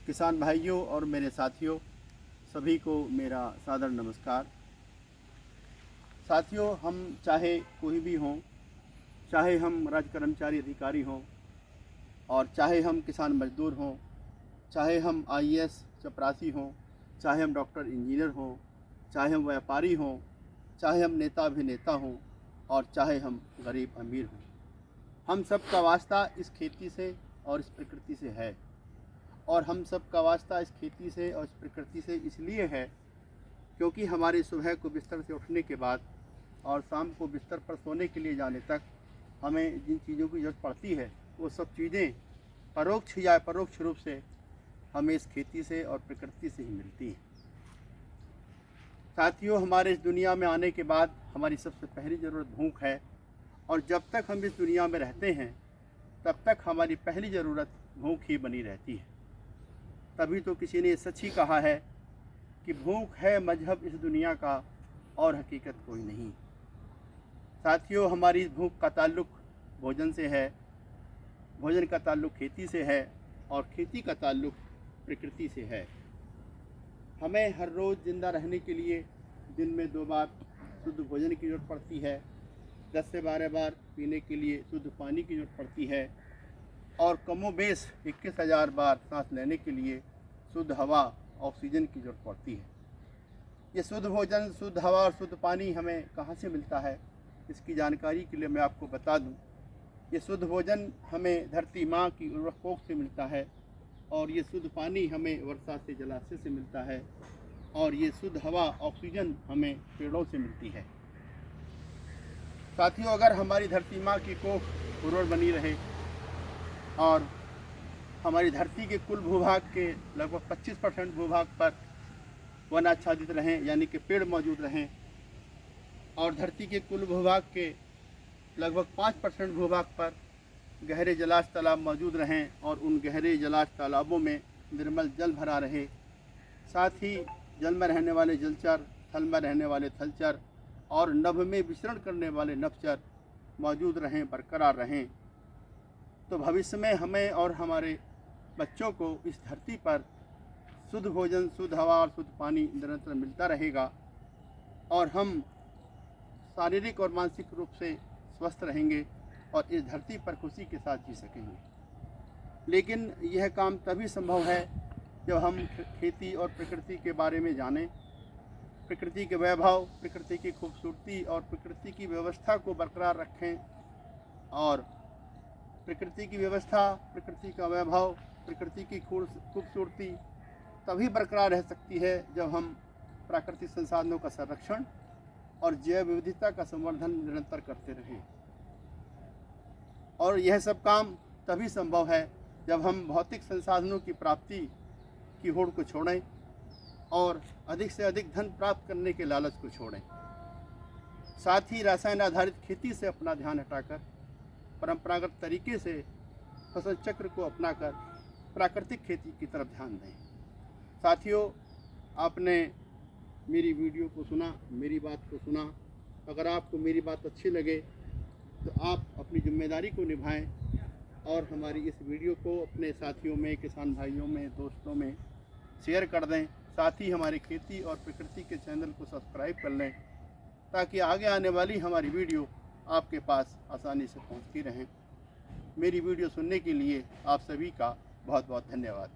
किसान भाइयों और मेरे साथियों, सभी को मेरा सादर नमस्कार। साथियों, हम चाहे कोई भी हों, चाहे हम राज्य कर्मचारी अधिकारी हों और चाहे हम किसान मजदूर हों, चाहे हम आईएएस चपरासी हों, चाहे हम डॉक्टर इंजीनियर हों, चाहे हम व्यापारी हों, चाहे हम नेता अभिनेता हों और चाहे हम गरीब अमीर हों, हम सब का वास्ता इस खेती से और इस प्रकृति से है। और हम सब का वास्ता इस खेती से और इस प्रकृति से इसलिए है क्योंकि हमारी सुबह को बिस्तर से उठने के बाद और शाम को बिस्तर पर सोने के लिए जाने तक हमें जिन चीज़ों की ज़रूरत पड़ती है, वो सब चीज़ें परोक्ष या परोक्ष रूप से हमें इस खेती से और प्रकृति से ही मिलती हैं। साथियों, हमारे इस दुनिया में आने के बाद हमारी सबसे पहली ज़रूरत भूख है और जब तक हम इस दुनिया में रहते हैं तब तक हमारी पहली ज़रूरत भूख ही बनी रहती है। तभी तो किसी ने सच ही कहा है कि भूख है मजहब इस दुनिया का और हकीकत कोई नहीं। साथियों, हमारी इस भूख का ताल्लुक़ भोजन से है, भोजन का ताल्लुक़ खेती से है और खेती का ताल्लुक़ प्रकृति से है। हमें हर रोज़ ज़िंदा रहने के लिए दिन में 2 बार शुद्ध भोजन की ज़रूरत पड़ती है, 10 से 12 बार पीने के लिए शुद्ध पानी की ज़रूरत पड़ती है और कमोबेश 21,000 बार सांस लेने के लिए शुद्ध हवा ऑक्सीजन की ज़रूरत पड़ती है। ये शुद्ध भोजन, शुद्ध हवा और शुद्ध पानी हमें कहाँ से मिलता है, इसकी जानकारी के लिए मैं आपको बता दूं। ये शुद्ध भोजन हमें धरती माँ की उर्वरक कोख से मिलता है और ये शुद्ध पानी हमें वर्षा से, जलाशय से मिलता है और ये शुद्ध हवा ऑक्सीजन हमें पेड़ों से मिलती है। साथियों, अगर हमारी धरती माँ की कोख उर्वर बनी रहे और हमारी धरती के कुल भूभाग के लगभग 25% भूभाग पर वन आच्छादित रहें, यानी कि पेड़ मौजूद रहें, और धरती के कुल भूभाग के लगभग 5% भूभाग पर गहरे जलाश तालाब मौजूद रहें और उन गहरे जलाश तालाबों में निर्मल जल भरा रहे, साथ ही जल में रहने वाले जलचर, थल में रहने वाले थलचर और नभ में विचरण करने वाले नभचर मौजूद रहें, बरकरार रहें, तो भविष्य में हमें और हमारे बच्चों को इस धरती पर शुद्ध भोजन, शुद्ध हवा और शुद्ध पानी निरंतर मिलता रहेगा और हम शारीरिक और मानसिक रूप से स्वस्थ रहेंगे और इस धरती पर खुशी के साथ जी सकेंगे। लेकिन यह काम तभी संभव है जब हम खेती और प्रकृति के बारे में जानें, प्रकृति के वैभव, प्रकृति की खूबसूरती और प्रकृति की व्यवस्था को बरकरार रखें। और प्रकृति की व्यवस्था, प्रकृति का वैभव, प्रकृति की खूबसूरती तभी बरकरार रह सकती है जब हम प्राकृतिक संसाधनों का संरक्षण और जैव विविधता का संवर्धन निरंतर करते रहें। और यह सब काम तभी संभव है जब हम भौतिक संसाधनों की प्राप्ति की होड़ को छोड़ें और अधिक से अधिक धन प्राप्त करने के लालच को छोड़ें। साथ ही रसायन आधारित खेती से अपना ध्यान हटाकर परंपरागत तरीके से फसल चक्र को अपनाकर प्राकृतिक खेती की तरफ ध्यान दें। साथियों, आपने मेरी वीडियो को सुना, मेरी बात को सुना। अगर आपको मेरी बात अच्छी लगे तो आप अपनी जिम्मेदारी को निभाएं और हमारी इस वीडियो को अपने साथियों में, किसान भाइयों में, दोस्तों में शेयर कर दें। साथ ही हमारी खेती और प्रकृति के चैनल को सब्सक्राइब कर लें ताकि आगे आने वाली हमारी वीडियो आपके पास आसानी से पहुंचती रहें। मेरी वीडियो सुनने के लिए आप सभी का बहुत बहुत धन्यवाद।